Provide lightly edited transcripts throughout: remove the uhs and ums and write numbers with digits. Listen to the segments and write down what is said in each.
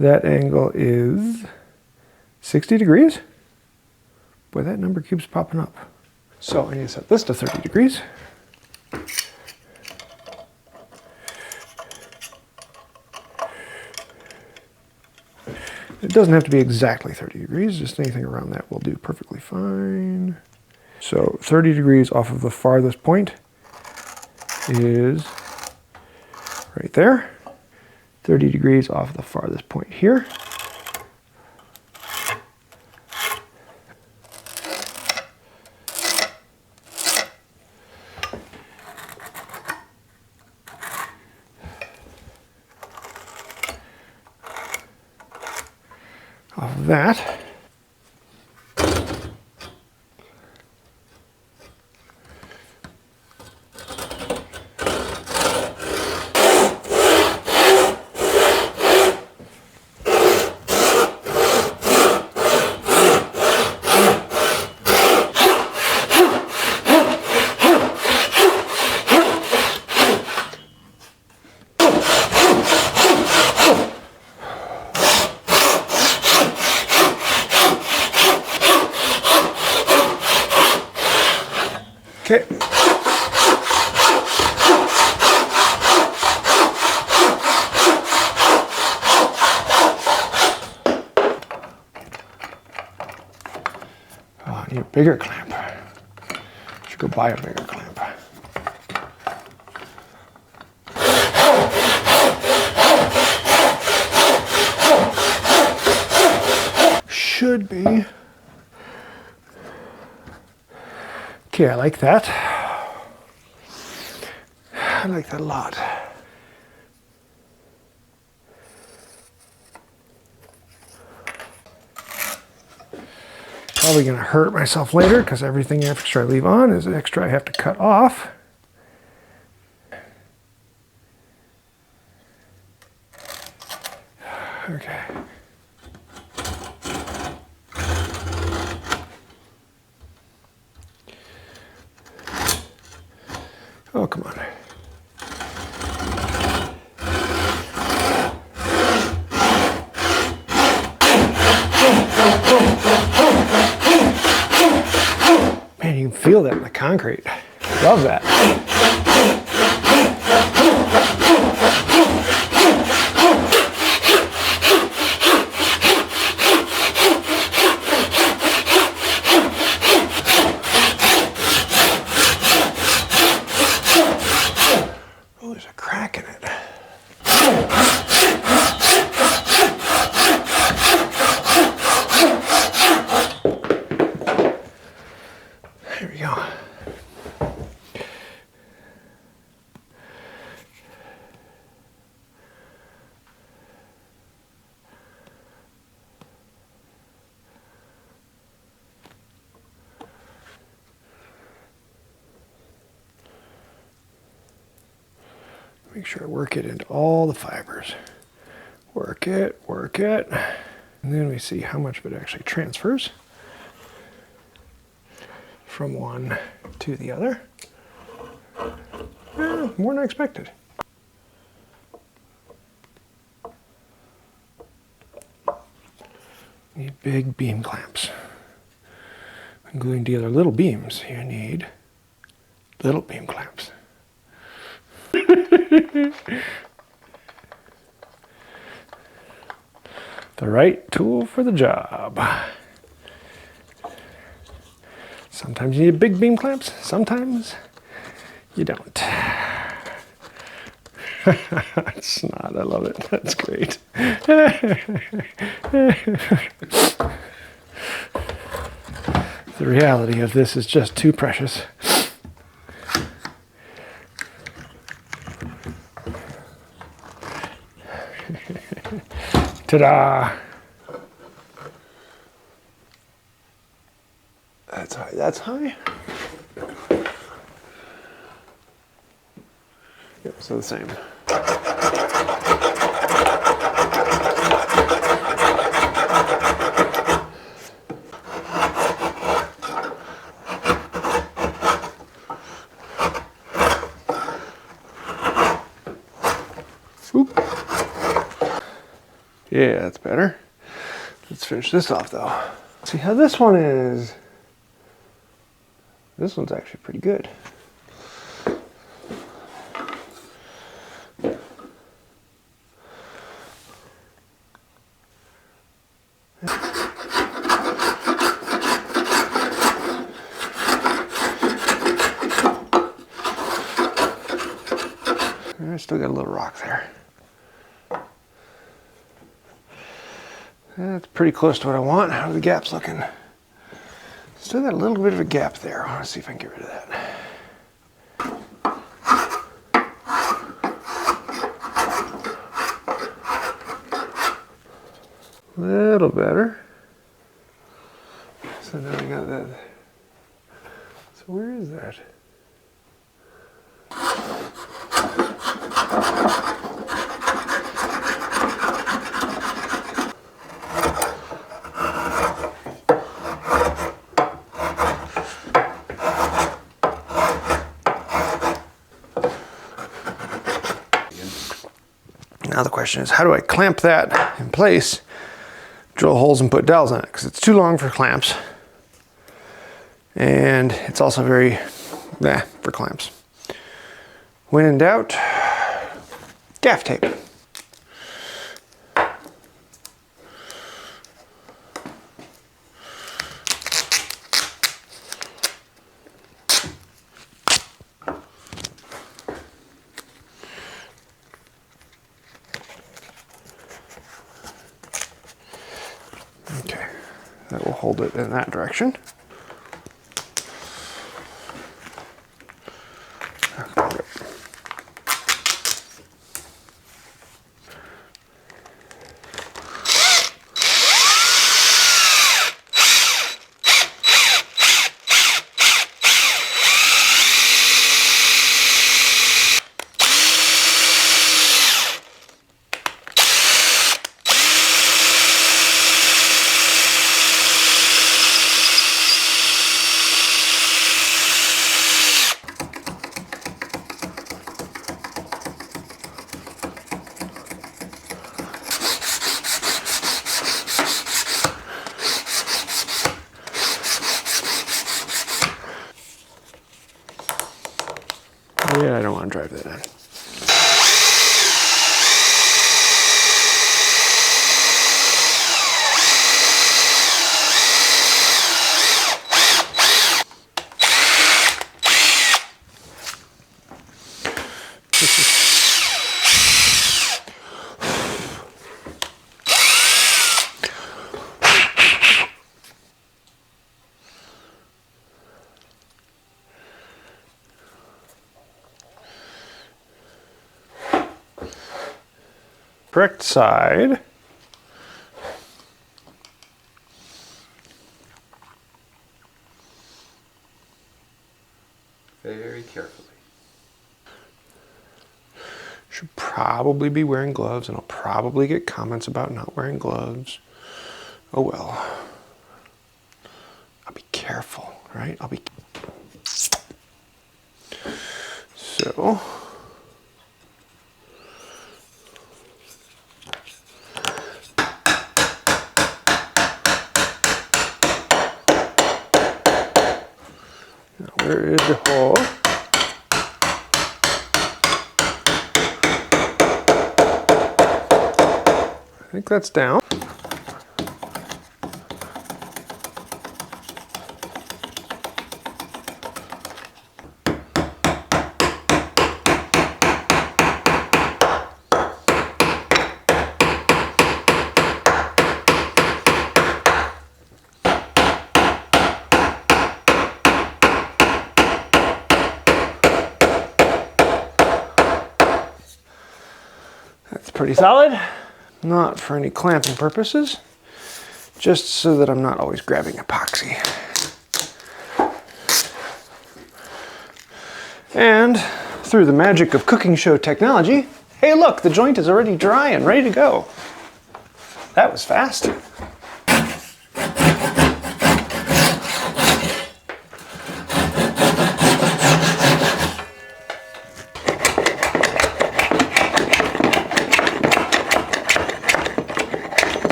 That angle is 60 degrees. Boy, that number keeps popping up. So I need to set this to 30 degrees. It doesn't have to be exactly 30 degrees, just anything around that will do perfectly fine. So 30 degrees off of the farthest point is right there. 30 degrees off the farthest point here. Off of that. Okay. Oh, I need a bigger clamp. Should go buy a bigger clamp. Should be. Okay, I like that. I like that a lot. Probably gonna hurt myself later because everything extra I leave on is extra I have to cut off. Okay. Oh, come on. Man, you can feel that in the concrete. Love that. Oh, there's a crack in it. There we go. Make sure I work it into all the fibers. Work it, and then we see how much of it actually transfers from one to the other. More than I expected. Need big beam clamps. When gluing together little beams, you need little beam clamps. The right tool for the job. Sometimes you need big beam clamps, sometimes you don't. It's not, I love it, that's great. The reality of this is just too precious. Ta-da! That's high. That's high? Yep, so the same. Yeah, that's better. Let's finish this off though. See how this one is. This one's actually pretty good. I still got a little rock there. That's pretty close to what I want. How are the gaps looking? Still got a little bit of a gap there. I want to see if I can get rid of that. A little better. So now I got that. So where is that? Now the question is, how do I clamp that in place, drill holes and put dowels in it? Because it's too long for clamps. And it's also very, for clamps. When in doubt, gaff tape. Okay, that will hold it in that direction. Yeah, I don't want to drive that in. Correct side. Very carefully. Should probably be wearing gloves, and I'll probably get comments about not wearing gloves. Oh well. I'll be careful, right? I'll be. So. Where is the hole? I think that's down. That's pretty solid. Not for any clamping purposes, just so that I'm not always grabbing epoxy. And through the magic of cooking show technology, hey look, the joint is already dry and ready to go. That was fast.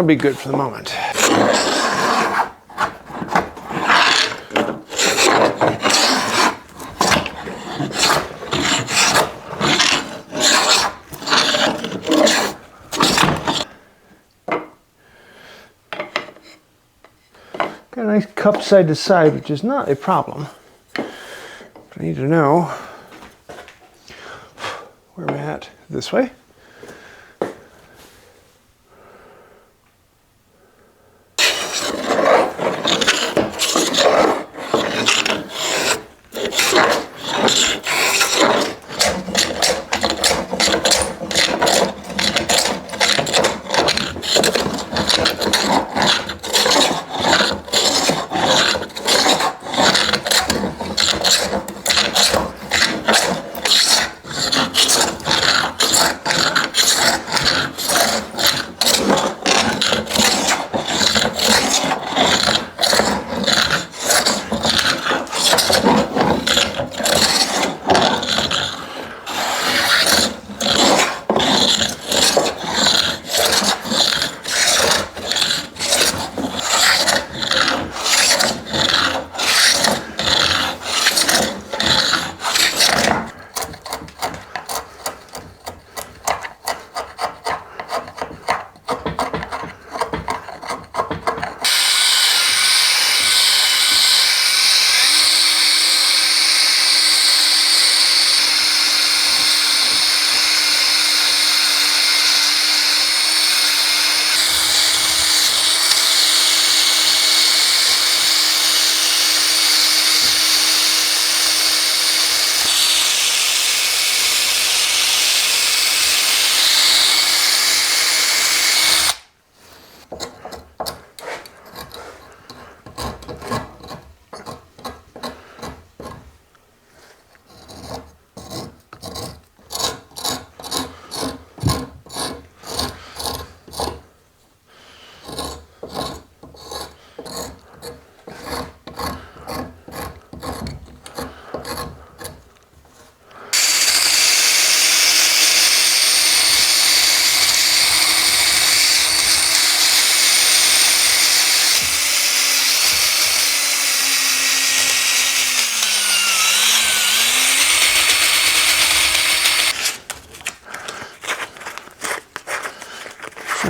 That'll be good for the moment. Got a nice cup side to side, which is not a problem. But I need to know where I'm at. This way.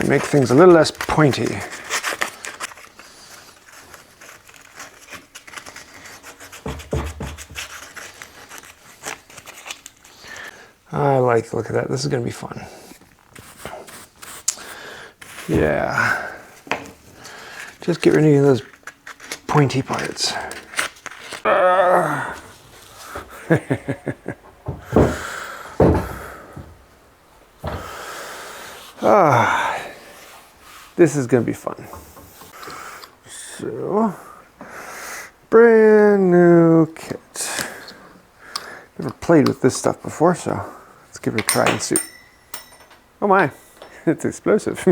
Make things a little less pointy. I like the look at that. This is going to be fun. Yeah. Just get rid of those pointy parts. This is going to be fun. So, brand new kit. Never played with this stuff before, so let's give it a try and see. Oh my, it's explosive.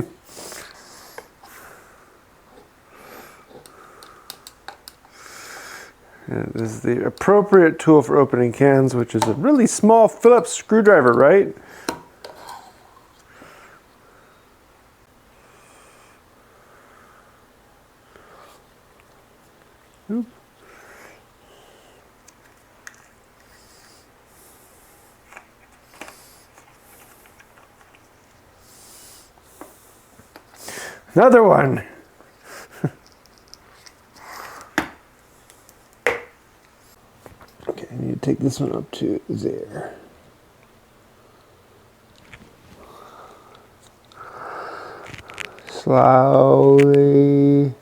And this is the appropriate tool for opening cans, which is a really small Phillips screwdriver, right? Oop. Another one. Okay, I need to take this one up to there. Slowly.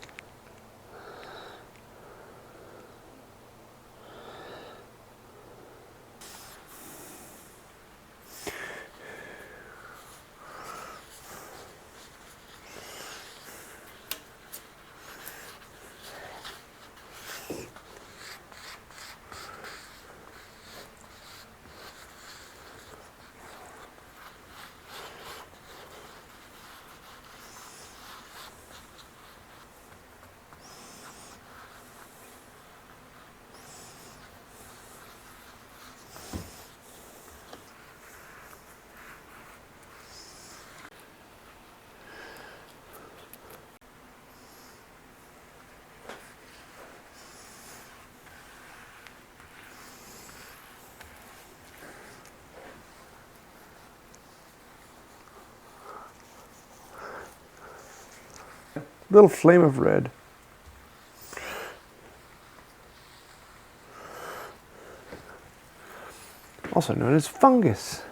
Little flame of red. Also known as fungus.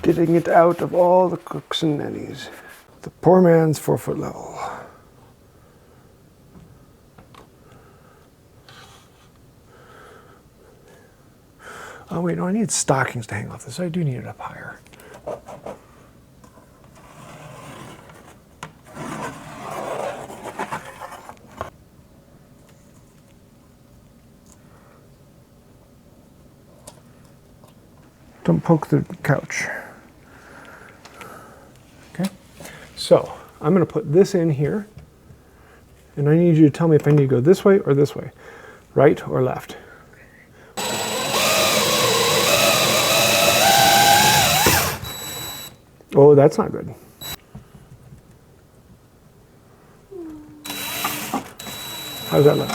Getting it out of all the cooks and nannies. The poor man's 4-foot level. Oh wait, no, I need stockings to hang off this. I do need it up higher. Don't poke the couch. Okay, so I'm going to put this in here, and I need you to tell me if I need to go this way or this way, right or left. Oh, that's not good. How does that look?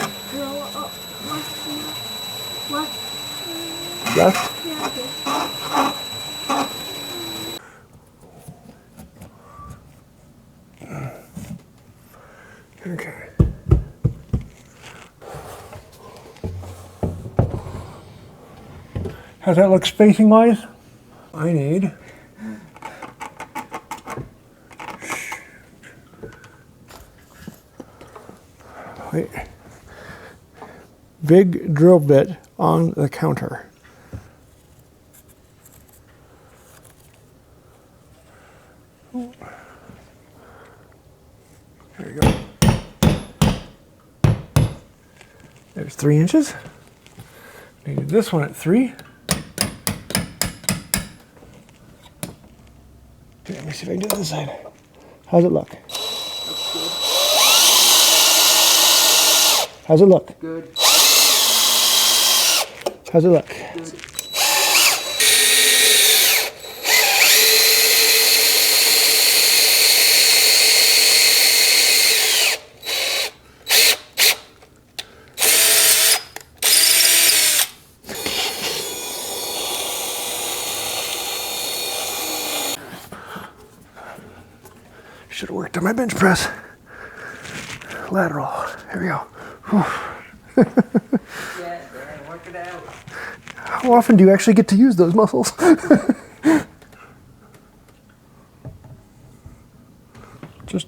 Left? Okay. How's that look spacing wise? I need big drill bit on the counter. There you go. There's 3 inches. Need this one at 3. Okay, let me see if I can do this side. How's it look? How's it look? Good. How's it look? Good. Should have worked on my bench press. Lateral. Here we go. Yeah, Darren, work it out. How often do you actually get to use those muscles? Just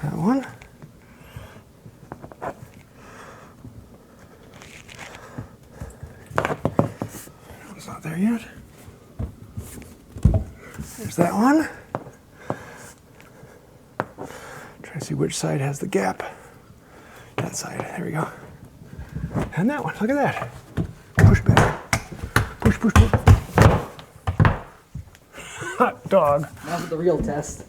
that one. It's not there yet. There's that one. Trying to see which side has the gap. That side. There we go. And that one. Look at that. Push back. Push, push, push. Hot dog. Now for the real test.